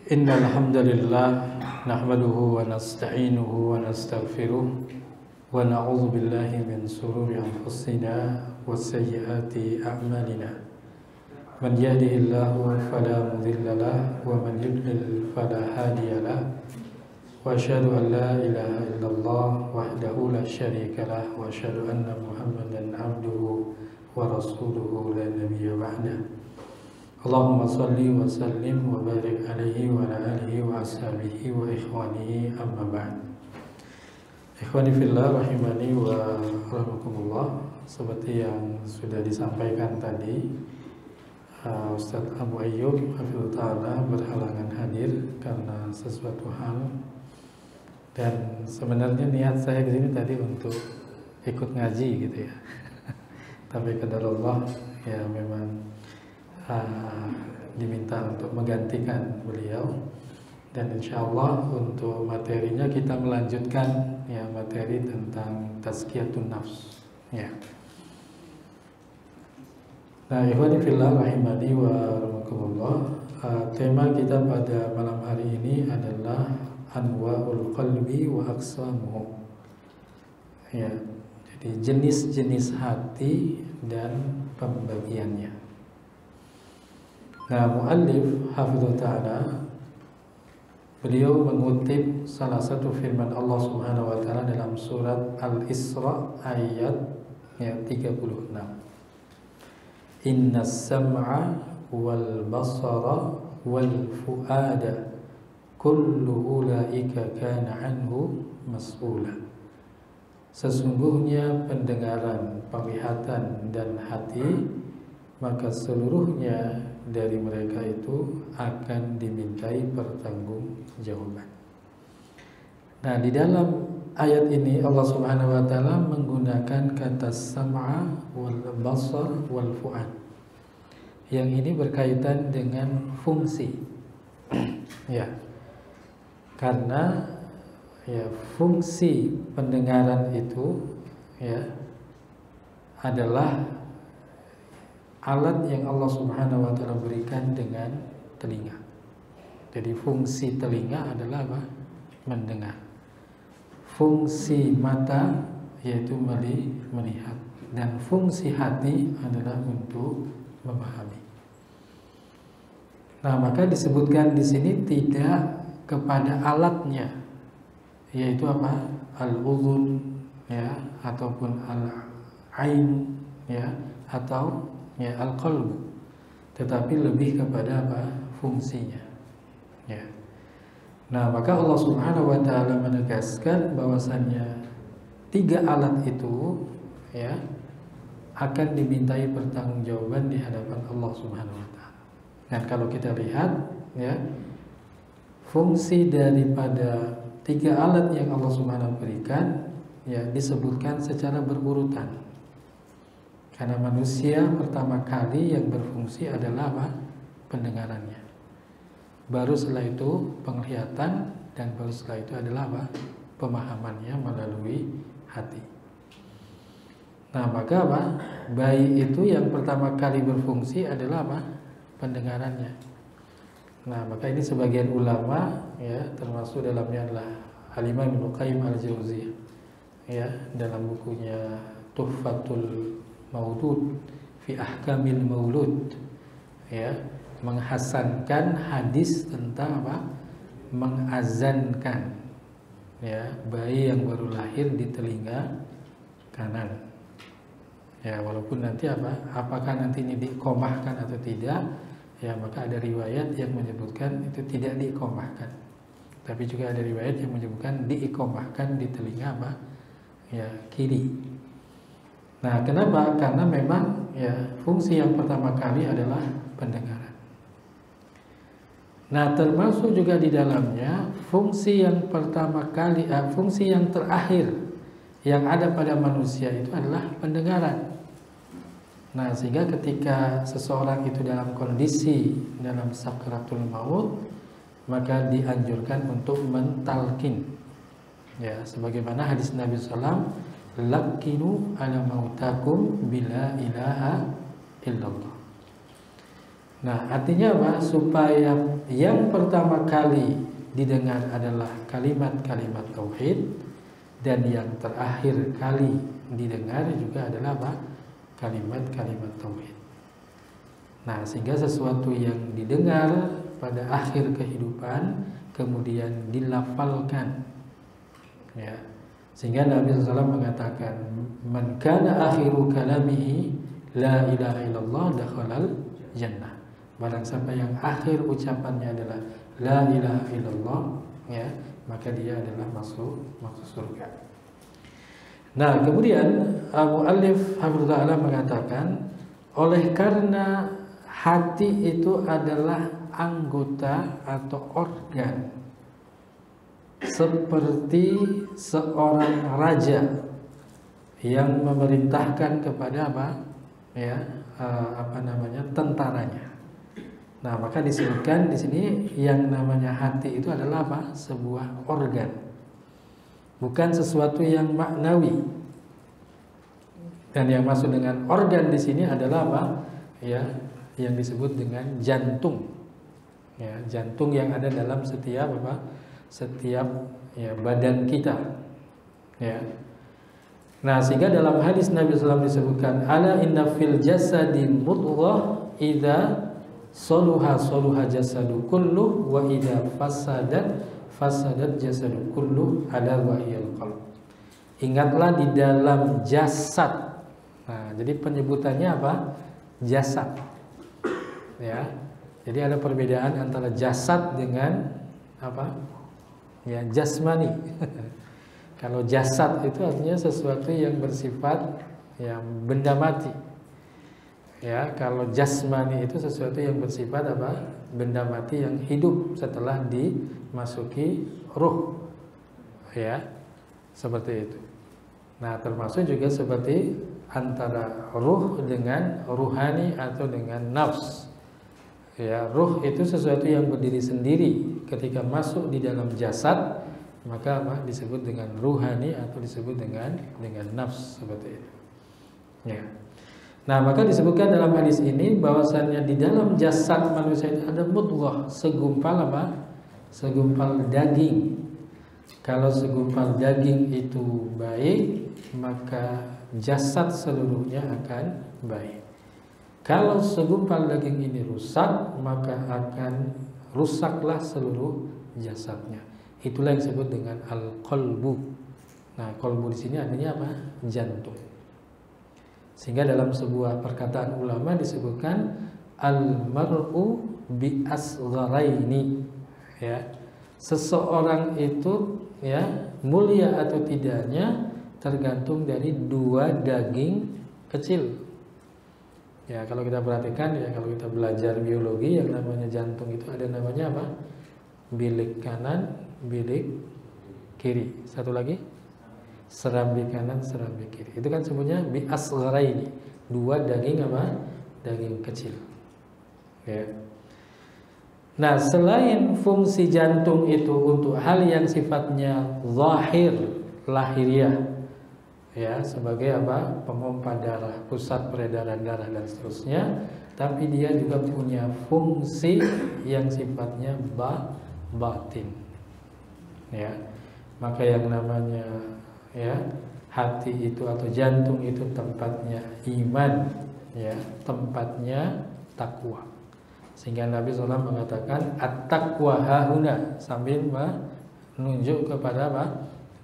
Innal hamdalillah nahmaduhu wa nasta'inuhu wa nastaghfiruh wa na'udzu billahi min shururi anfusina wa sayyiati a'malina. Man yahdihillahu fala mudilla lahu wa man yudlil fala hadiya lahu. Wa asyhadu an la ilaha illallah wahdahu la syarika lahu wa asyhadu anna Muhammadan 'abduhu wa rasuluhu la nabiyya ba'dahu. Allahumma salli wa sallim wa barik alaihi wa ala alihi wa ashabihi wa ikhwanihi amma ba'd. Ikhwani fillah rahimani wa rahmakumullah. Seperti yang sudah disampaikan tadi, Ustaz Abu Ayyub hafizahullah ta'ala berhalangan hadir karena sesuatu hal. Dan sebenarnya niat saya di sini tadi untuk ikut ngaji gitu ya. Tapi qadarullah ya memang diminta untuk menggantikan beliau, dan insyaallah untuk materinya kita melanjutkan ya materi tentang tazkiyatun nafs ya. Nah, ikhwani fillah rahimani wa rahmakumullah, tema kita pada malam hari ini adalah anwa'ul qalbi wa aqsamuhu ya. Jadi jenis-jenis hati dan pembagiannya. Nah, muallif hafizahullah ta'ala beliau mengutip salah satu firman Allah Subhanahu wa taala dalam surat Al-Isra ayat 36. Innas sam'a wal basara wal fuada kullu ulaika kana anhu mas'ula. Sesungguhnya pendengaran, penglihatan dan hati, maka seluruhnya dari mereka itu akan dimintai pertanggungjawaban. Nah, di dalam ayat ini Allah Subhanahu wa taala menggunakan kata sam'a wal basar wal fuad. Yang ini berkaitan dengan fungsi. Ya. Karena ya fungsi pendengaran itu ya adalah alat yang Allah Subhanahu wa taala berikan dengan telinga. Jadi fungsi telinga adalah apa? Mendengar. Fungsi mata yaitu melihat, dan fungsi hati adalah untuk memahami. Nah, maka disebutkan di sini tidak kepada alatnya, yaitu apa? Al-udhun ya, ataupun al-ain ya, atau ya al-qalbu, tetapi lebih kepada apa? Fungsinya ya. Nah, maka Allah Subhanahu wa taala menegaskan bahwasannya tiga alat itu ya akan dimintai pertanggungjawaban di hadapan Allah Subhanahu wa taala. Dan kalau kita lihat ya, fungsi daripada tiga alat yang Allah Subhanahu wa taala berikan ya disebutkan secara berurutan. Karena manusia pertama kali yang berfungsi adalah apa? Pendengarannya. Baru setelah itu penglihatan, dan baru setelah itu adalah apa? Pemahamannya melalui hati. Nah, maka apa? Bayi itu yang pertama kali berfungsi adalah apa? Pendengarannya. Nah, maka ini sebagian ulama ya, termasuk dalamnya adalah Al-Imam Ibnu Qayyim Al-Jauziyah ya, dalam bukunya Tuhfatul Maulud fi ahkamil maulud ya, menghasankan hadis tentang apa? Mengazankan ya bayi yang baru lahir di telinga kanan ya, walaupun nanti apa? Apakah nanti ini diiqomahkan atau tidak ya, maka ada riwayat yang menyebutkan itu tidak diiqomahkan, tapi juga ada riwayat yang menyebutkan diiqomahkan di telinga apa? Ya, kiri. Nah, kenapa? Karena memang ya fungsi yang pertama kali adalah pendengaran. Nah, termasuk juga di dalamnya fungsi yang pertama kali, fungsi yang terakhir yang ada pada manusia itu adalah pendengaran. Nah, sehingga ketika seseorang itu dalam kondisi dalam sakaratul maut, maka dianjurkan untuk mentalkin. Ya, sebagaimana hadis Nabi SAW, lakinu ala mautakum bila ilaha illallah. Nah, artinya apa? Supaya yang pertama kali didengar adalah kalimat-kalimat tauhid, dan yang terakhir kali didengar juga adalah apa? Kalimat-kalimat tauhid. Nah, sehingga sesuatu yang didengar pada akhir kehidupan kemudian dilafalkan, ya. Sehingga Nabi SAW mengatakan, man kana akhiru kalamihi la ilaha illallah dakhalal jannah. Barang siapa yang akhir ucapannya adalah la ilaha illallah, ya, maka dia adalah masuk surga. Nah, kemudian Mu'allif hafizahullah mengatakan, oleh karena hati itu adalah anggota atau organ seperti seorang raja yang memerintahkan kepada apa? Ya, tentaranya. Nah, maka disebutkan di sini yang namanya hati itu adalah apa? Sebuah organ, bukan sesuatu yang maknawi. Dan yang masuk dengan organ di sini adalah apa? Ya, yang disebut dengan jantung. Ya, jantung yang ada dalam setiap apa? Setiap ya, badan kita. Ya. Nah, sehingga dalam hadis Nabi SAW disebutkan, ala inna fil jasadi mudghah idza soluha jasadu kulluh wa idza fasadat jasadu kulluh ala wahiyal qalb. Ingatlah di dalam jasad. Nah, jadi penyebutannya apa? Jasad. Ya. Jadi ada perbedaan antara jasad dengan apa? Ya, jasmani. Kalau jasad itu artinya sesuatu yang bersifat ya benda mati. Ya, kalau jasmani itu sesuatu yang bersifat apa? Benda mati yang hidup setelah dimasuki ruh. Ya, seperti itu. Nah, termasuk juga seperti antara ruh dengan ruhani atau dengan nafs. Ya, ruh itu sesuatu yang berdiri sendiri. Ketika masuk di dalam jasad, maka apa? Disebut dengan ruhani atau disebut dengan nafs, seperti itu. Ya. Nah, maka disebutkan dalam hadis ini bahwasannya di dalam jasad manusia itu ada mudghah, segumpal apa? Segumpal daging. Kalau segumpal daging itu baik, maka jasad seluruhnya akan baik. Kalau segumpal daging ini rusak, maka akan rusaklah seluruh jasadnya. Itulah yang disebut dengan al-qalbu. Nah, qalbu di sini artinya apa? Jantung. Sehingga dalam sebuah perkataan ulama disebutkan al-mar'u bi asgharaini. Ya. Seseorang itu ya mulia atau tidaknya tergantung dari dua daging kecil. Ya, kalau kita perhatikan ya, kalau kita belajar biologi, yang namanya jantung itu ada namanya apa? Bilik kanan, bilik kiri. Satu lagi, serambi kanan, serambi kiri. Itu kan sebenarnya bi asgharaini, dua daging apa? Daging kecil. Ya. Nah, selain fungsi jantung itu untuk hal yang sifatnya zahir, lahiriah, ya, sebagai apa? Pemompa darah, pusat peredaran darah dan seterusnya, tapi dia juga punya fungsi yang sifatnya batin. Ya. Maka yang namanya ya hati itu atau jantung itu tempatnya iman, ya, tempatnya takwa. Sehingga Nabi SAW mengatakan at-taqwa hahuna, sambil menunjuk kepada apa?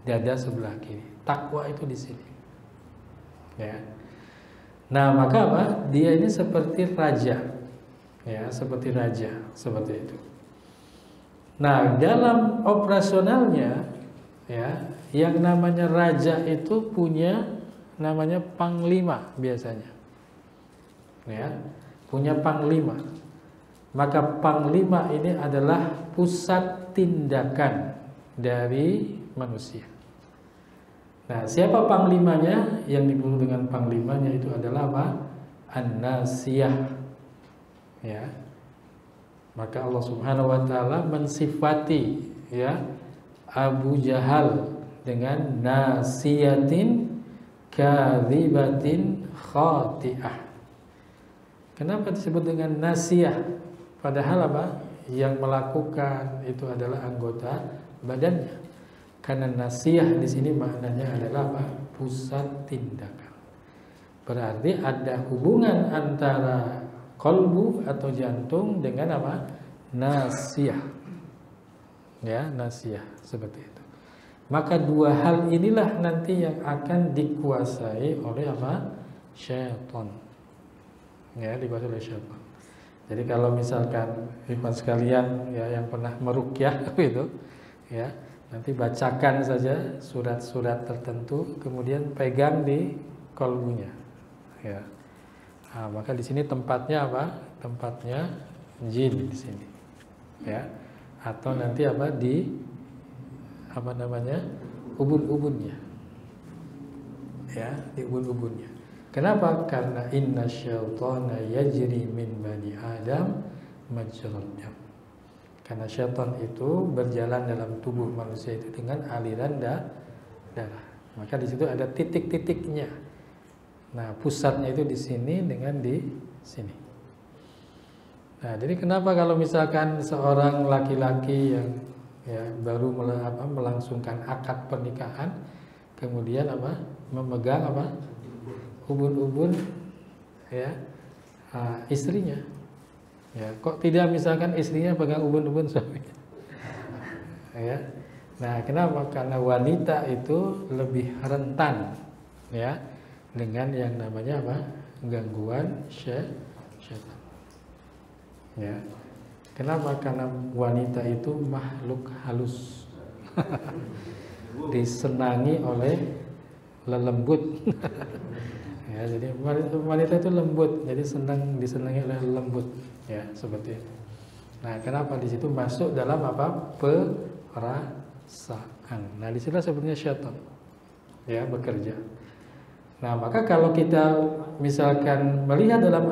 Dada sebelah kiri. Takwa itu di sini. Ya. Nah, maka apa? Dia ini seperti raja. Ya, seperti raja, seperti itu. Nah, dalam operasionalnya ya, yang namanya raja itu punya namanya panglima biasanya. Ya, punya panglima. Maka panglima ini adalah pusat tindakan dari manusia. Nah, siapa panglimanya? Yang disebut dengan panglimanya itu adalah apa? An-Nasiyah. Ya. Maka Allah Subhanahu wa taala mensifati ya Abu Jahal dengan nasiyatin kadzibatin khati'ah. Kenapa disebut dengan nasiyah? Padahal apa? Yang melakukan itu adalah anggota badannya. Karena nasiyah di sini maknanya adalah apa? Pusat tindakan. Berarti ada hubungan antara kolbu atau jantung dengan apa? Nasiyah. Ya, nasiyah seperti itu. Maka dua hal inilah nanti yang akan dikuasai oleh apa? Syaitan. Ya, dikuasai oleh syaitan. Jadi kalau misalkan ikhwan sekalian ya yang pernah meruqyah itu ya, nanti bacakan saja surat-surat tertentu kemudian pegang di kolbunya. Ya. Nah, maka di sini tempatnya apa? Tempatnya jin di sini. Ya. Atau nanti apa di apa namanya? Ubun-ubunnya. Ya, di ubun-ubunnya. Kenapa? Karena inna syaitana yajri min bani Adam majrad dam. Karena syaitan itu berjalan dalam tubuh manusia itu dengan aliran darah. Maka di situ ada titik-titiknya. Nah, pusatnya itu di sini dengan di sini. Nah, jadi kenapa kalau misalkan seorang laki-laki yang ya baru melangsungkan akad pernikahan, kemudian apa? Memegang apa? Ubun-ubun ya istrinya. Ya, kok tidak misalkan istrinya pegang ubun-ubun suaminya? Ya. Nah, kenapa? Karena wanita itu lebih rentan ya dengan yang namanya apa? Gangguan syaitan. Ya. Kenapa? Karena wanita itu makhluk halus. Disenangi oleh lelembut. Ya, jadi wanita itu lembut, jadi disenangi oleh lembut, ya seperti itu. Nah, kenapa di situ masuk dalam apa? Perasaan. Nah, di situ sebenarnya syaitan, ya bekerja. Nah, maka kalau kita misalkan melihat dalam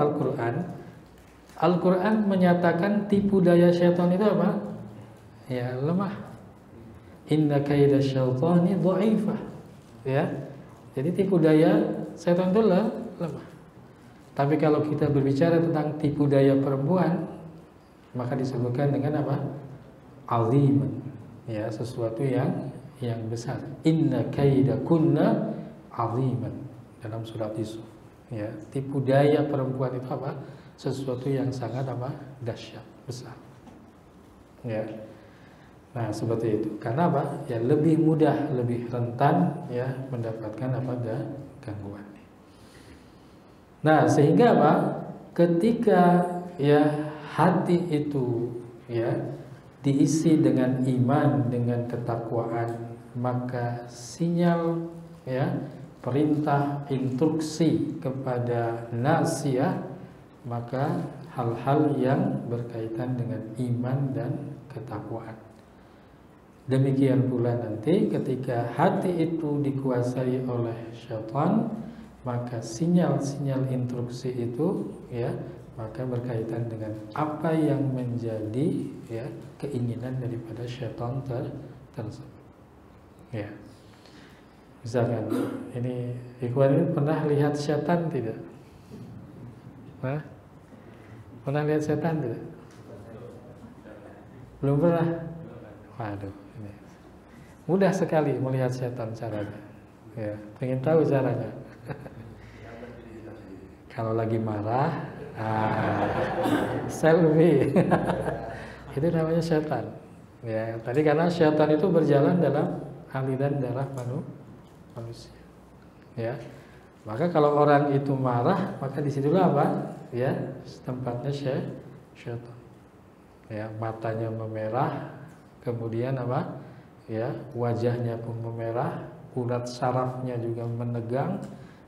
Al-Quran menyatakan tipu daya syaitan itu apa? Ya lemah. Inna kaida syaitani dha'ifah. Ya, jadi tipu daya setan itu lemah. Tapi kalau kita berbicara tentang tipu daya perempuan, maka disebutkan dengan apa? Aziman. Ya, sesuatu yang besar. Inna kaidakunna aziman dalam surat Yusuf. Ya, tipu daya perempuan itu apa? Sesuatu yang sangat apa? Dahsyat, besar. Ya. Nah, seperti itu. Karena apa? Ya lebih mudah, lebih rentan ya mendapatkan apa? Gangguan. Nah, sehingga apa? Ketika ya hati itu ya diisi dengan iman, dengan ketakwaan, maka sinyal ya perintah instruksi kepada nasiyah, maka hal-hal yang berkaitan dengan iman dan ketakwaan. Demikian pula nanti ketika hati itu dikuasai oleh syaitan, maka sinyal-sinyal instruksi itu ya maka berkaitan dengan apa yang menjadi ya keinginan daripada syaitan tersebut. Ya. Misalkan ini ikhwan ini pernah lihat setan tidak? Hah? Pernah lihat setan tidak? Belum pernah? Waduh, ini mudah sekali melihat setan caranya. Ya, pengen tahu caranya. Kalau lagi marah, selfie. Itu namanya setan. Ya, tadi karena setan itu berjalan dalam aliran darah manusia. Ya. Maka kalau orang itu marah, maka disitulah apa? Ya, tempatnya syaitan. Ya, matanya memerah, kemudian apa? Ya, wajahnya pun memerah, urat sarafnya juga menegang,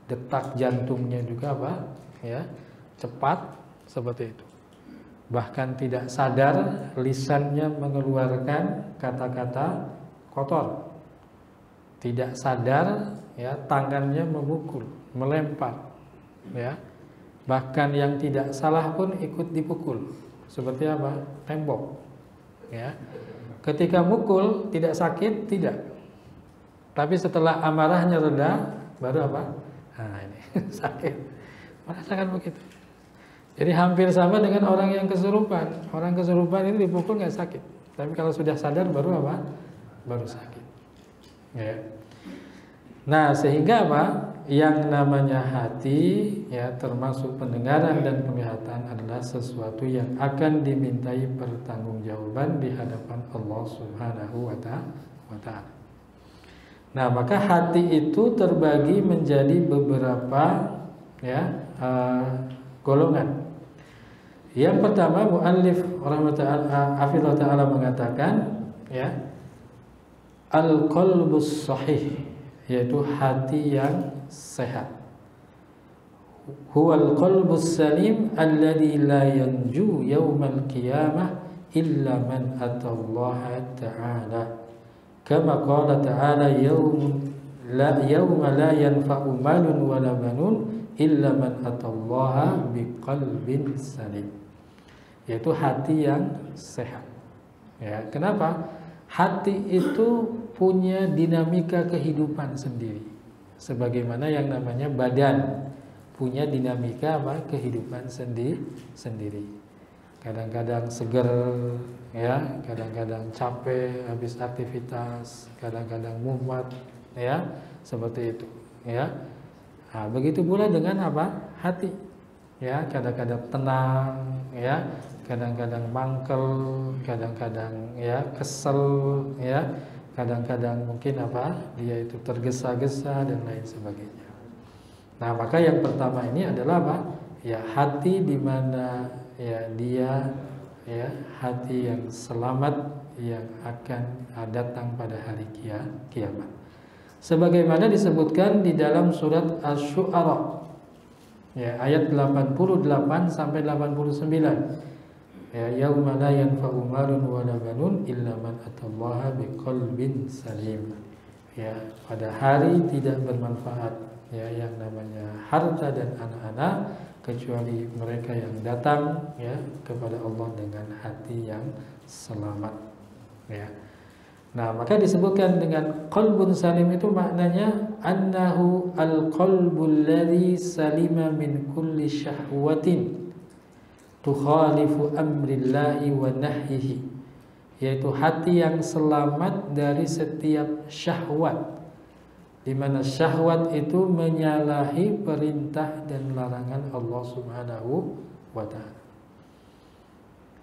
detak jantungnya juga apa? Ya, cepat seperti itu. Bahkan tidak sadar lisannya mengeluarkan kata-kata kotor. Tidak sadar ya tangannya memukul, melempar. Ya. Bahkan yang tidak salah pun ikut dipukul. Seperti apa? Tembok. Ya. Ketika mukul tidak sakit, tidak. Tapi setelah amarahnya reda, baru apa? Nah, ini sakit. Merasakan begitu. Jadi hampir sama dengan orang yang kesurupan. Orang kesurupan itu dipukul nggak sakit, tapi kalau sudah sadar baru apa? Baru sakit. Ya. Nah, sehingga apa? Yang namanya hati, ya, termasuk pendengaran dan penglihatan adalah sesuatu yang akan dimintai pertanggungjawaban di hadapan Allah Subhanahu wa Ta'ala. Nah, maka hati itu terbagi menjadi beberapa, ya, golongan. Yang pertama, muallif rahimahullah taala mengatakan, ya, al-qalbus sahih, yaitu hati yang sehat. Huwal qalbus salim alladhi la yanju yaumal qiyamah illa man atallaha ta'ala. Kama qala ta'ala yawma la yanfa'u malun wala banun illa man atallaha biqalbin salim. Yaitu hati yang sehat. Ya, kenapa? Hati itu punya dinamika kehidupan sendiri. Sebagaimana yang namanya badan punya dinamika apa? Kehidupan sendiri. Kadang-kadang seger, ya, kadang-kadang capek habis aktivitas, kadang-kadang mumet, ya, seperti itu, ya. Nah, begitu pula dengan apa? Hati. Ya, kadang-kadang tenang, ya, kadang-kadang mangkel, kadang-kadang, ya, kesel, ya, kadang-kadang mungkin apa? Dia itu tergesa-gesa dan lain sebagainya. Nah, maka yang pertama ini adalah apa? Ya, hati di mana, ya, dia, ya, hati yang selamat yang akan datang pada hari kiamat. Sebagaimana disebutkan di dalam surat Asy-Syu'ara, ya, ayat 88 sampai 89. Ya, yauma la yanfa'u malun wala banun illa man atallaha biqalbin salim. Ya, pada hari tidak bermanfaat, ya, yang namanya harta dan anak-anak kecuali mereka yang datang, ya, kepada Allah dengan hati yang selamat, ya. Nah, maka disebutkan dengan qalbun salim itu maknanya annahu al-qalbul ladzi salima min kulli syahwatin tukhalifu amrillahi wa nahyihi, yaitu hati yang selamat dari setiap syahwat, di mana syahwat itu menyalahi perintah dan larangan Allah Subhanahu wa Ta'ala.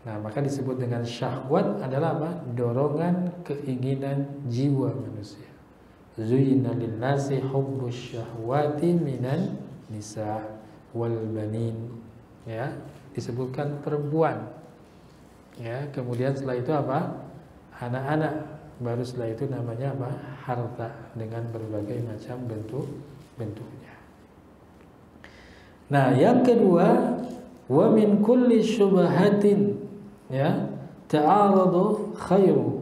Nah, maka disebut dengan syahwat adalah apa? Dorongan keinginan jiwa manusia. Zuyyina lin-nasi hubbus syahwati minan nisa wal banin, ya, disebutkan perempuan, ya, kemudian setelah itu apa? Anak-anak, baru setelah itu namanya apa? Harta dengan berbagai macam bentuknya. Nah, yang kedua, wa min kulli syubhatin, ya, ta'aradu khairu,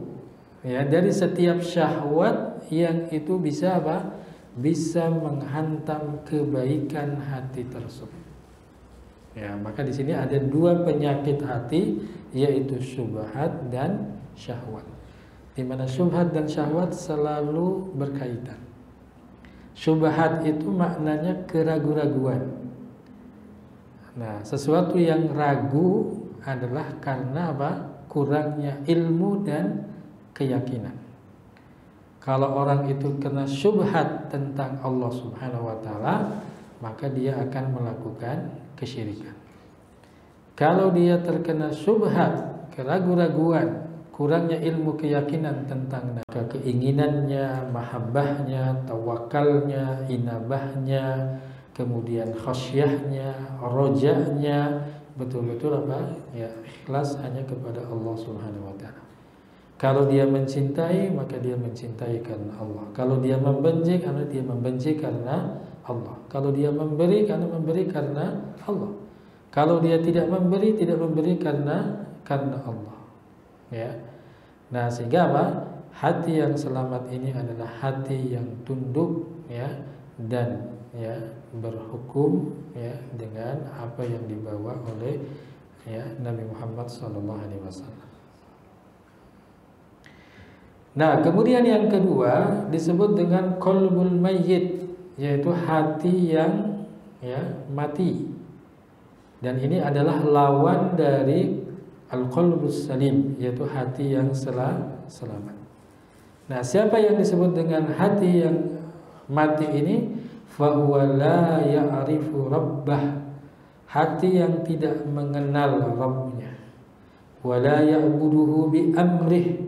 ya, dari setiap syahwat yang itu bisa apa? Bisa menghantam kebaikan hati tersebut. Ya, maka di sini ada dua penyakit hati, yaitu syubhat dan syahwat. Di mana syubhat dan syahwat selalu berkaitan. Syubhat itu maknanya keraguan-raguan. Nah, sesuatu yang ragu adalah karena apa? Kurangnya ilmu dan keyakinan. Kalau orang itu kena syubhat tentang Allah Subhanahu wa Ta'ala, maka dia akan melakukan kesyirikan. Kalau dia terkena syubhat, keraguan-raguan, kurangnya ilmu keyakinan tentang keinginannya, mahabbahnya, tawakalnya, inabahnya, kemudian khasyahnya, rojanya, betul-betul apa? Ya, ikhlas hanya kepada Allah Subhanahu wa Ta'ala. Kalau dia mencintai, maka dia mencintai karena Allah. Kalau dia membenci, karena dia membenci karena Allah. Kalau dia memberi, karena memberi karena Allah. Kalau dia tidak memberi karena Allah. Ya. Nah, sehingga apa? Hati yang selamat ini adalah hati yang tunduk, ya, dan, ya, berhukum, ya, dengan apa yang dibawa oleh, ya, Nabi Muhammad SAW. Nah, kemudian yang kedua disebut dengan qalbul mayyit, yaitu hati yang, ya, mati. Dan ini adalah lawan dari al-qalbus salim, yaitu hati yang selamat. Nah, siapa yang disebut dengan hati yang mati ini? Fahuwa la ya'rifu rabbah, hati yang tidak mengenal Rabbnya. Wa la ya'buduhu bi amrih,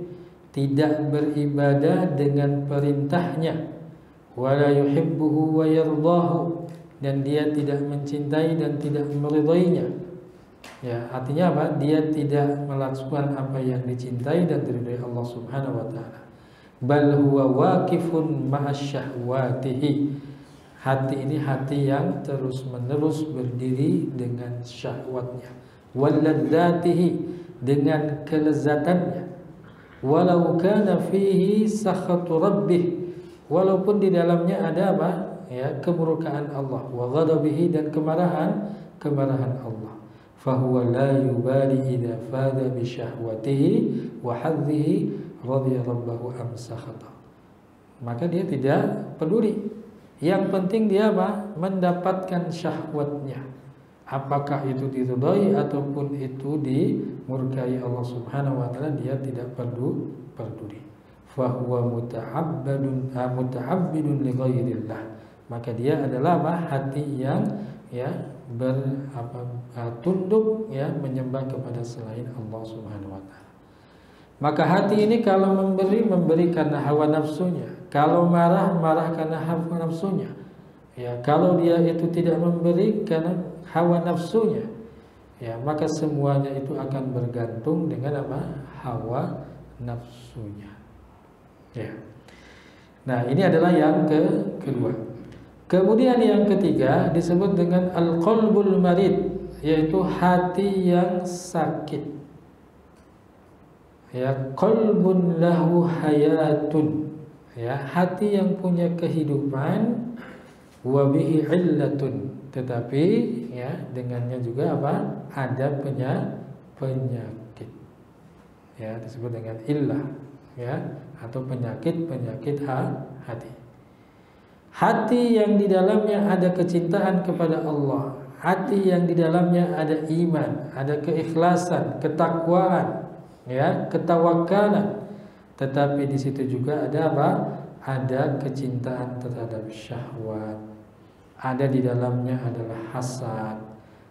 tidak beribadah dengan perintahnya. Wa la yuhibbuhu wa yardahu, dan dia tidak mencintai dan tidak meridainya. Ya, artinya apa? Dia tidak melakukan apa yang dicintai dan diridai Allah Subhanahu wa taala. Bal huwa waqifun ma'asyahwatihi. Hati ini hati yang terus-menerus berdiri dengan syahwatnya. Walladzatihi, dengan kelezatannya. Walau kana fihi sakhatu rabbih, walaupun di dalamnya ada apa? Ya, kemurkaan Allah, wa ghadabihi, dan kemarahan Allah. Fahuwa la yubali idza fada bi syahwatihi wa hadhihi radhiya rabbahu am sakhata. Maka dia tidak peduli. Yang penting dia apa? Mendapatkan syahwatnya. Apakah itu diridai ataupun itu dimurkai Allah Subhanahu wa taala, dia tidak peduli. Fahuwa muta'abbidun li ghairillah. Maka dia adalah apa? Hati yang ya tunduk ya menyembah kepada selain Allah Subhanahu wa taala. Maka hati ini kalau memberi karena hawa nafsunya, kalau marah karena hawa nafsunya. Ya, kalau dia itu tidak memberi karena hawa nafsunya, ya maka semuanya itu akan bergantung dengan apa? Hawa nafsunya. Ya. Nah, ini adalah yang kedua. Kemudian yang ketiga disebut dengan al-qalbul marid, yaitu hati yang sakit. Ya, qalbun lahu hayatun. Ya, hati yang punya kehidupan, wa bihi illatun, tetapi ya dengannya juga apa? Ada penyakit. Ya, disebut dengan illah, ya, atau penyakit hati. Hati yang di dalamnya ada kecintaan kepada Allah, hati yang di dalamnya ada iman, ada keikhlasan, ketakwaan, ya, ketawakalan. Tetapi di situ juga ada apa? Ada kecintaan terhadap syahwat. Ada di dalamnya adalah hasad,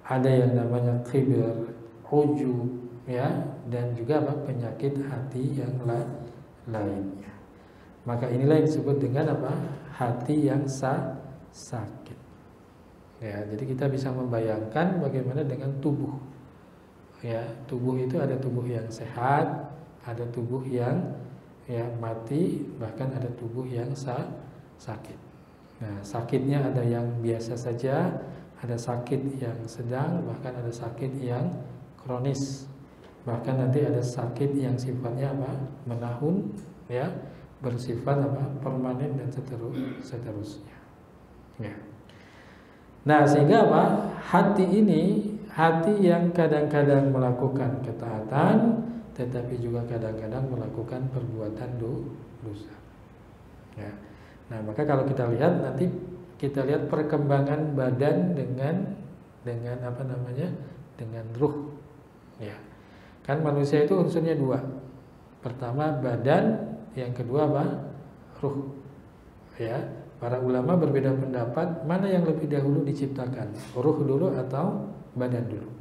ada yang namanya kibir, ujub, ya, dan juga apa? Penyakit hati yang lainnya. Maka inilah yang disebut dengan apa? Hati yang sakit. Ya, jadi kita bisa membayangkan bagaimana dengan tubuh. Ya, tubuh itu ada tubuh yang sehat, ada tubuh yang ya mati, bahkan ada tubuh yang sakit. Nah, sakitnya ada yang biasa saja, ada sakit yang sedang, bahkan ada sakit yang kronis. Bahkan nanti ada sakit yang sifatnya apa? Menahun, ya, bersifat apa? Permanen dan seterusnya. Ya. Nah, sehingga apa? Hati ini hati yang kadang-kadang melakukan ketaatan, tetapi juga kadang-kadang melakukan perbuatan dosa. Ya. Nah, maka kalau kita lihat nanti kita lihat perkembangan badan dengan apa namanya? Dengan ruh. Ya. Kan manusia itu unsurnya dua. Pertama badan, yang kedua apa? Ruh. Ya. Para ulama berbeda pendapat mana yang lebih dahulu diciptakan, ruh dulu atau badan dulu.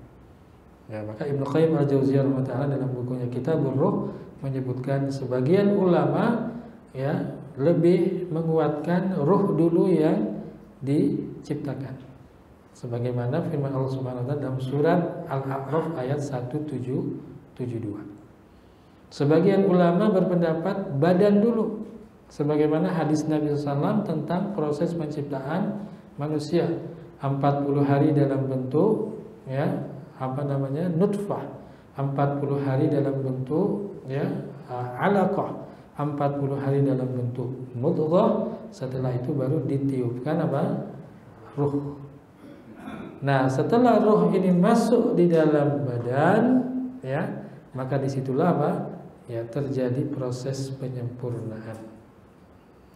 Ya, maka Ibnu Qayyim al-Jauziyah dalam bukunya Kitabur Ruh menyebutkan sebagian ulama ya lebih menguatkan ruh dulu yang diciptakan. Sebagaimana firman Allah Subhanahu wa taala dalam surat Al-A'raf ayat 172. Sebagian ulama berpendapat badan dulu. Sebagaimana hadis Nabi SAW tentang proses penciptaan manusia, 40 hari dalam bentuk ya apa namanya nutfah, 40 hari dalam bentuk ya alaqah, 40 hari dalam bentuk mudghah, setelah itu baru ditiupkan apa? Ruh. Nah, setelah ruh ini masuk di dalam badan ya, maka disitulah apa? Ya, terjadi proses penyempurnaan.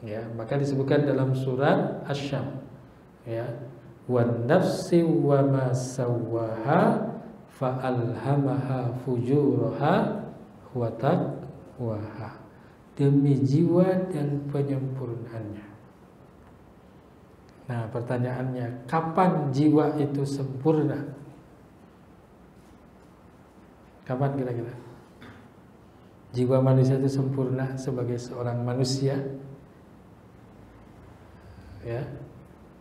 Ya, maka disebutkan dalam surat Asy-Syams ya, wan nafsi wa ma sawwaha fa alhamaha fujuraha wa taqwaha. Demi jiwa dan penyempurnaannya. Nah, pertanyaannya, kapan jiwa itu sempurna? Kapan kira-kira jiwa manusia itu sempurna sebagai seorang manusia? Ya,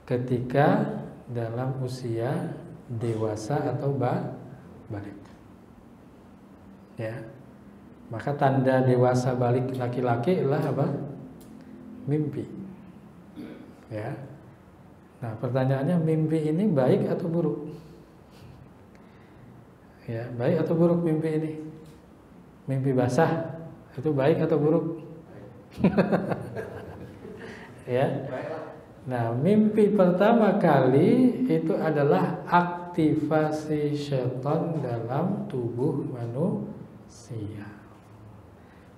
ketika dalam usia dewasa atau balik. Ya, maka tanda dewasa balik laki-laki adalah apa? Mimpi. Ya. Nah, pertanyaannya, mimpi ini baik atau buruk? Ya, baik atau buruk mimpi ini? Mimpi basah itu baik atau buruk? Ya. Nah, mimpi pertama kali itu adalah aktivasi syaitan dalam tubuh manusia.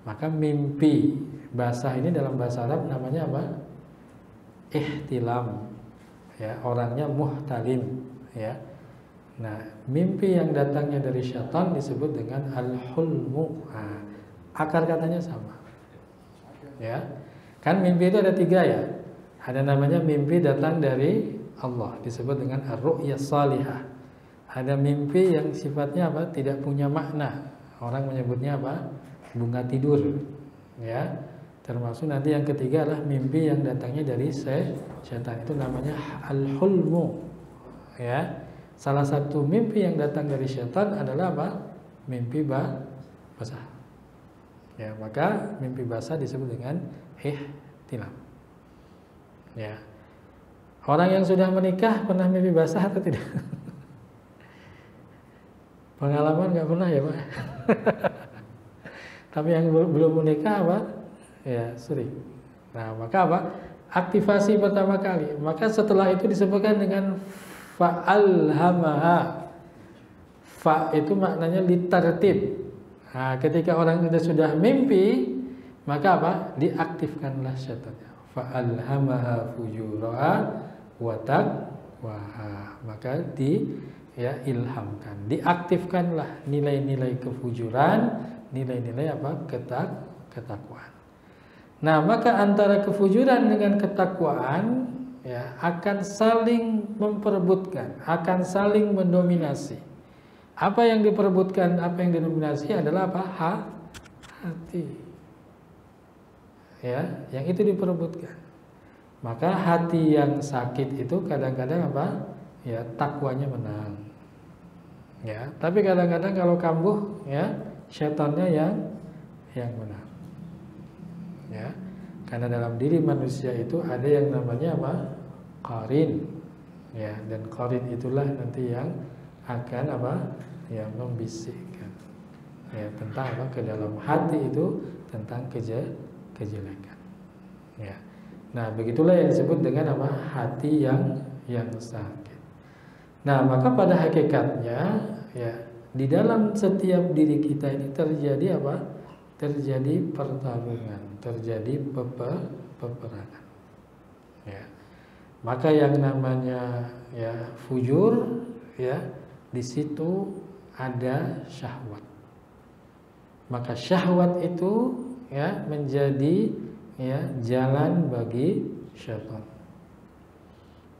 Maka mimpi basah ini dalam bahasa Arab namanya apa? Ihtilam. Ya, orangnya muhtalim. Ya. Nah, mimpi yang datangnya dari syaitan disebut dengan al-hulmu. Nah, akar katanya sama. Ya, kan mimpi itu ada 3 ya. Ada namanya mimpi datang dari Allah, disebut dengan ar-ru'ya salihah. Ada mimpi yang sifatnya apa? Tidak punya makna. Orang menyebutnya apa? Bunga tidur. Ya. Termasuk nanti yang ketiga adalah mimpi yang datangnya dari setan. Itu namanya al-hulmu. Ya. Salah satu mimpi yang datang dari setan adalah apa? Mimpi basah. Ya, maka mimpi basah disebut dengan ihtilam. Ya. Orang yang sudah menikah pernah mimpi basah atau tidak? Pengalaman nggak pernah ya, Pak? Tapi yang belum menikah apa? Ya, sering. Nah, maka apa? Aktivasi pertama kali. Maka setelah itu disebutkan dengan fa'alhamaha. Fa itu maknanya litartib. Nah, ketika orang itu sudah mimpi, maka apa? Diaktifkanlah syaitannya. Fa'alhamaha fujuraha wa taqwaha. Maka ilhamkan, diaktifkanlah nilai-nilai kefujuran, nilai-nilai apa? Ketakwaan. Nah, maka antara kefujuran dengan ketakwaan ya akan saling memperebutkan, akan saling mendominasi. Apa yang diperebutkan, apa yang didominasi adalah apa? Hati. Ya, yang itu diperebutkan. Maka hati yang sakit itu kadang-kadang apa? Ya, takwanya menang. Ya, tapi kadang-kadang kalau kambuh ya, syaitannya yang menang. Ya. Karena dalam diri manusia itu ada yang namanya apa? Qarin. Ya, dan qarin itulah nanti yang akan apa? Yang membisikkan. Ya, tentang apa? Ke dalam hati itu tentang kejelekan. Ya. Nah, begitulah yang disebut dengan apa? Hati yang sakit. Nah, maka pada hakikatnya ya, di dalam setiap diri kita ini terjadi apa? Terjadi pertarungan, terjadi peperangan. Ya. Maka yang namanya ya fujur ya, di situ ada syahwat. Maka syahwat itu ya menjadi ya jalan bagi syaitan.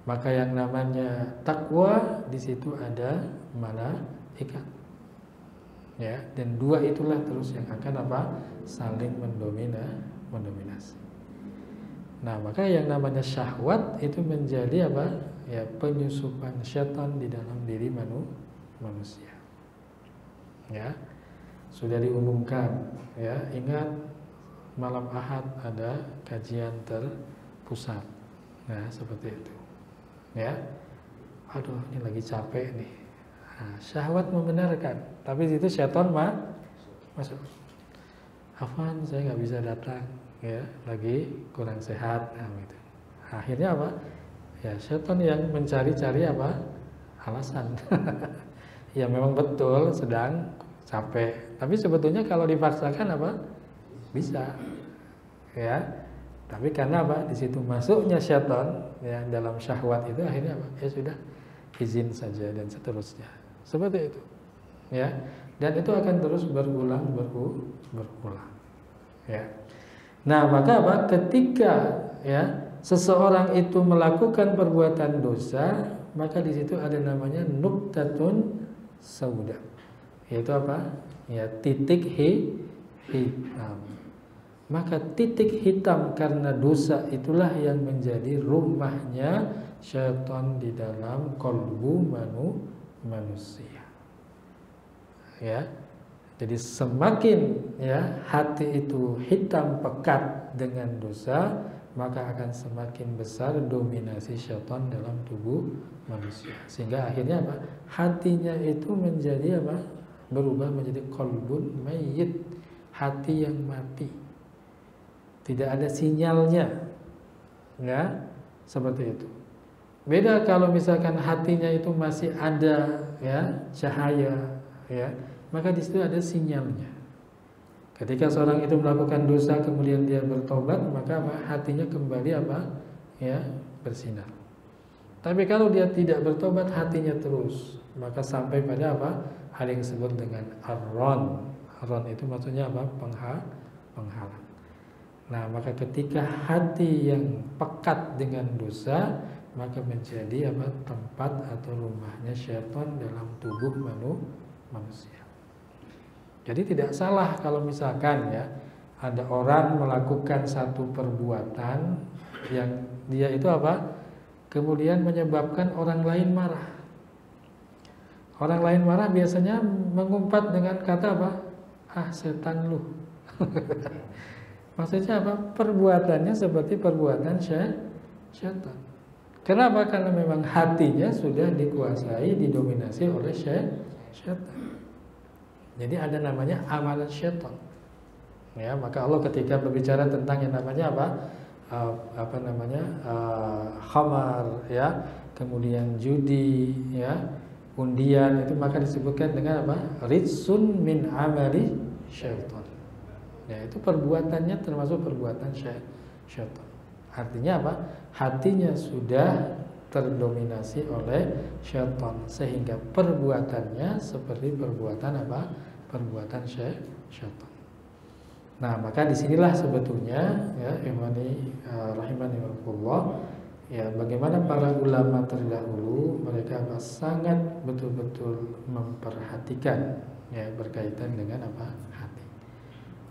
Maka yang namanya takwa di situ ada malaikat. Ya, dan 2 itulah terus yang akan apa? Saling mendominasi. Nah, maka yang namanya syahwat itu menjadi apa? Ya, penyusupan syaitan di dalam diri manusia. Ya. Sudah diumumkan, ya, ingat malam Ahad ada kajian terpusat. Nah, seperti itu. Ya, aduh ini lagi capek nih. Nah, syahwat membenarkan, tapi itu syaitan masuk. Afwan, saya nggak bisa datang, ya, lagi kurang sehat. Nah, gitu. Akhirnya apa? Ya, syaitan yang mencari-cari apa? Alasan. Ya memang betul sedang capek, tapi sebetulnya kalau dipaksakan apa? Bisa. Ya. Tapi karena apa? Di situ masuknya syaitan ya dalam syahwat itu, akhirnya apa? Ya sudah, izin saja dan seterusnya. Seperti itu. Ya. Dan itu akan terus berulang. Ya. Nah, maka apa? Ketika ya seseorang itu melakukan perbuatan dosa, maka di situ ada namanya nuqtatun sauda. Yaitu apa? Ya, titik hitam. Maka titik hitam karena dosa itulah yang menjadi rumahnya syaitan di dalam kolbu manusia. Ya. Jadi semakin ya hati itu hitam pekat dengan dosa, maka akan semakin besar dominasi syaitan dalam tubuh manusia. Sehingga akhirnya apa? Hatinya itu menjadi apa? Berubah menjadi qalbun mayyit, hati yang mati. Tidak ada sinyalnya. Ya, seperti itu. Beda kalau misalkan hatinya itu masih ada ya cahaya ya, maka di situ ada sinyalnya. Ketika seorang itu melakukan dosa kemudian dia bertobat, maka apa? Hatinya kembali apa? Ya, bersinar. Tapi kalau dia tidak bertobat, hatinya terus, maka sampai pada apa? Hal yang disebut dengan ar-ron. Ar-ron itu maksudnya apa? Penghalang. Nah, maka ketika hati yang pekat dengan dosa, maka menjadi apa? Tempat atau rumahnya syaitan dalam tubuh manusia. Jadi tidak salah kalau misalkan ya ada orang melakukan satu perbuatan yang dia itu apa? Kemudian menyebabkan orang lain marah. Orang lain marah biasanya mengumpat dengan kata apa? Ah, setan lu. Maksudnya apa? Perbuatannya seperti perbuatan syaitan. Kenapa? Karena memang hatinya sudah dikuasai, didominasi oleh syaitan. Jadi ada namanya amalan syaitan. Ya, maka Allah ketika berbicara tentang yang namanya apa? Khamar, ya, kemudian judi, ya, undian, itu maka disebutkan dengan apa? Ritsun min amali syaitan. Ya, itu perbuatannya termasuk perbuatan syaitan. Artinya apa? Hatinya sudah terdominasi oleh syaitan sehingga perbuatannya seperti perbuatan apa? Perbuatan syaitan. Nah, maka disinilah sebetulnya ya rahimani Allah, ya, bagaimana para ulama terdahulu mereka sangat betul-betul memperhatikan ya berkaitan dengan apa? Hati.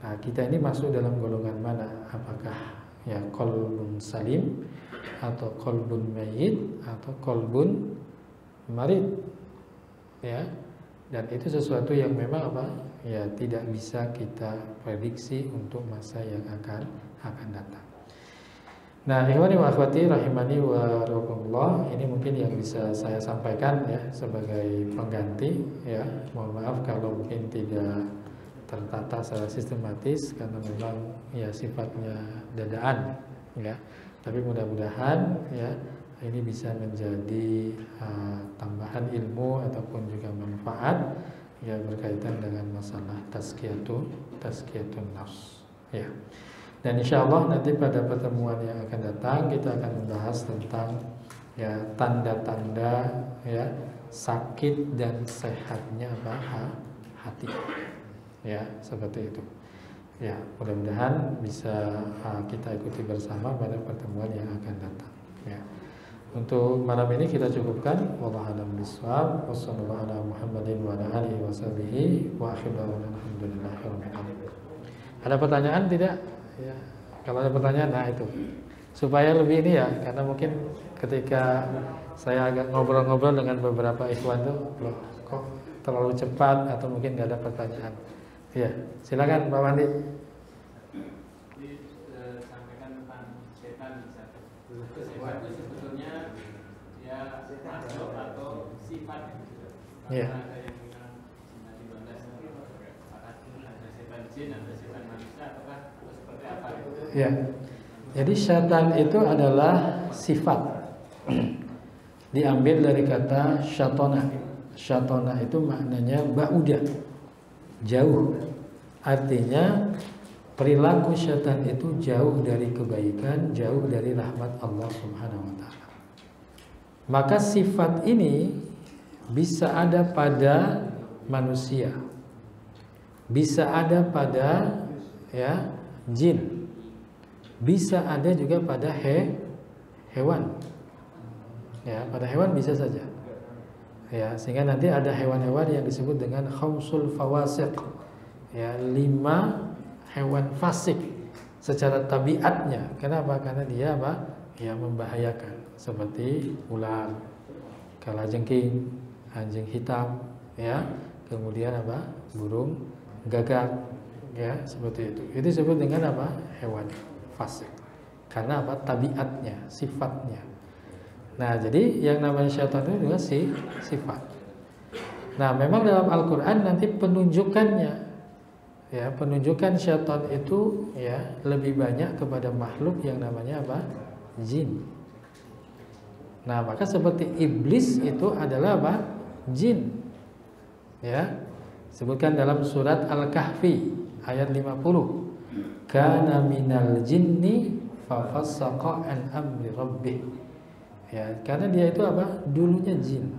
Nah, kita ini masuk dalam golongan mana? Apakah ya qalbun salim atau qalbun mayyit atau qalbun marid? Ya. Dan itu sesuatu yang memang apa? Ya tidak bisa kita prediksi untuk masa yang akan datang. Nah, ikhwani wa akhwati rahimani wa rahimakumullah, ini mungkin yang bisa saya sampaikan ya sebagai pengganti ya. Mohon maaf kalau mungkin tidak tertata secara sistematis karena memang ya sifatnya dadaan ya. Tapi mudah-mudahan ya ini bisa menjadi tambahan ilmu ataupun juga manfaat ya berkaitan dengan masalah tazkiyatun nafs ya. Dan insya Allah nanti pada pertemuan yang akan datang kita akan membahas tentang ya tanda-tanda ya sakit dan sehatnya hati ya, seperti itu ya. Mudah-mudahan bisa kita ikuti bersama pada pertemuan yang akan datang ya. Untuk malam ini kita cukupkan. Wallahu a'lam bishawab. Wassallallahu ala Muhammadin wa ala alihi washabihi wa akhiru alhamdulillahirabbil alamin. Ada pertanyaan tidak? Ya. Kalau ada pertanyaan, nah itu supaya lebih ini ya, karena mungkin ketika saya agak ngobrol-ngobrol dengan beberapa ikhwan tuh, loh, kok terlalu cepat atau mungkin nggak ada pertanyaan. Ya, silakan Pak Wandi. Sampaikan tentang setan bisa. Setan itu sebetulnya ya makhluk atau sifat. Iya. Ada yang bilang tadi batas apakah ada setan jin, ada setan manusia, ataukah seperti apa? Ya. Jadi syaitan itu adalah sifat. Diambil dari kata syatona. Syatona itu maknanya ba'uda, jauh. Artinya perilaku syaitan itu jauh dari kebaikan, jauh dari rahmat Allah Subhanahu wa taala. Maka sifat ini bisa ada pada manusia, bisa ada pada ya jin, bisa ada juga pada hewan. Ya, pada hewan bisa saja. Ya, sehingga nanti ada hewan-hewan yang disebut dengan khamsul fawasiq. Ya, 5 hewan fasik secara tabiatnya. Kenapa? Karena dia apa? Ya, membahayakan. Seperti ular, kalajengking, anjing hitam, ya. Kemudian apa? Burung gagak, ya, seperti itu. Itu disebut dengan apa? Hewan fasik. Karena apa? Tabiatnya, sifatnya. Nah, jadi yang namanya syaitan itu juga sifat. Nah, memang dalam Al-Quran nanti penunjukannya, ya, penunjukan syaitan itu ya lebih banyak kepada makhluk yang namanya apa? Jin. Nah, maka seperti iblis itu adalah apa? Jin. Ya, sebutkan dalam surat Al-Kahfi ayat 50. Kana minal jinni fa fassaqa an amri rabbih. Ya, karena dia itu apa? Dulunya jin.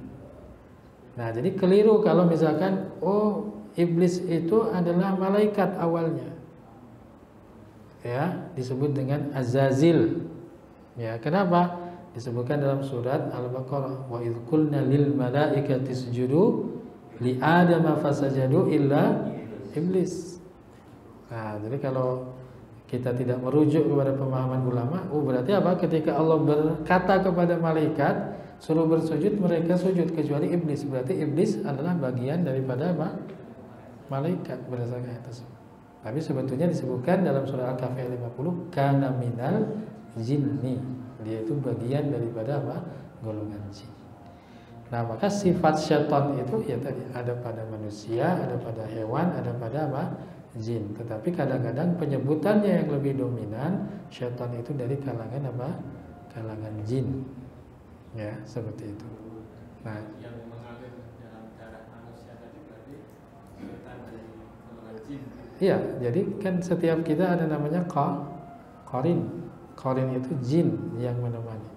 Nah, jadi keliru kalau misalkan iblis itu adalah malaikat awalnya. Ya, disebut dengan Azazil. Ya, kenapa? Disebutkan dalam surat Al-Baqarah, wa idz qulna lil malaikati isjudu li adama fasajadu illa iblis. Nah, jadi kalau kita tidak merujuk kepada pemahaman ulama, berarti apa? Ketika Allah berkata kepada malaikat suruh bersujud, mereka sujud kecuali iblis. Berarti iblis adalah bagian daripada apa? Malaikat berdasarkan ayat tersebut. Tapi sebetulnya disebutkan dalam surah Al-Kahfi ayat 50, kana minal jinni. Dia itu bagian daripada apa? Golongan jin. Nah, maka sifat syaitan itu ya tadi ada pada manusia, ada pada hewan, ada pada apa? Jin. Tetapi kadang-kadang penyebutannya yang lebih dominan syaitan itu dari kalangan apa? Kalangan jin. Ya, seperti itu. Nah, yang mengalir dalam darah manusia tadi berarti syaitan dari golongan jin. iya, jadi kan setiap kita ada namanya qarin. Qarin itu jin yang menemani.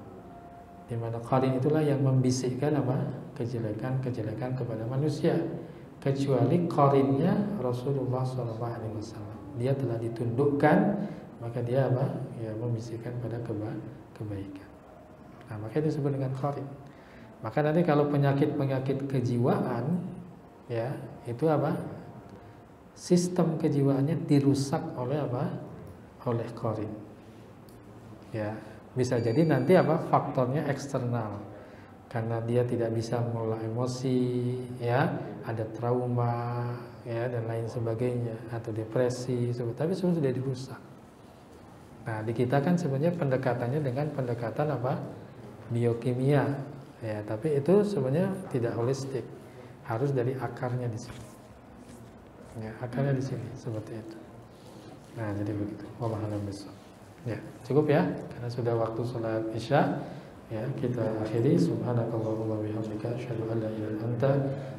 Di mana qarin itulah yang membisikkan apa? Kejelekan-kejelekan kepada manusia. Kecuali qarinnya Rasulullah SAW. Dia telah ditundukkan, maka dia apa? Ya, membisikkan pada kebaikan. Nah, maka itu disebut dengan qarin. Maka nanti kalau penyakit-penyakit kejiwaan, ya, itu apa? Sistem kejiwaannya dirusak oleh apa? Oleh qarin. Ya, bisa jadi nanti apa? Faktornya eksternal. Karena dia tidak bisa mengelola emosi, ya, ada trauma, ya, dan lain sebagainya, atau depresi, tapi sebenarnya sudah dirusak. Nah, di kita kan sebenarnya pendekatannya dengan pendekatan apa? Biokimia, ya, tapi itu sebenarnya tidak holistik, harus dari akarnya di sini. Ya, akarnya di sini seperti itu. Nah, jadi begitu. Wallahu a'lam bishawab. Ya, cukup ya, karena sudah waktu sholat Isya. Ya, kita akhiri. Subhanakallahumma bihamdika asyhadu an la ilaha illa anta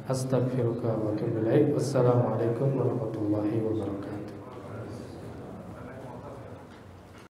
astaghfiruka wa atubu ilaik. Wassalamualaikum warahmatullahi wabarakatuh.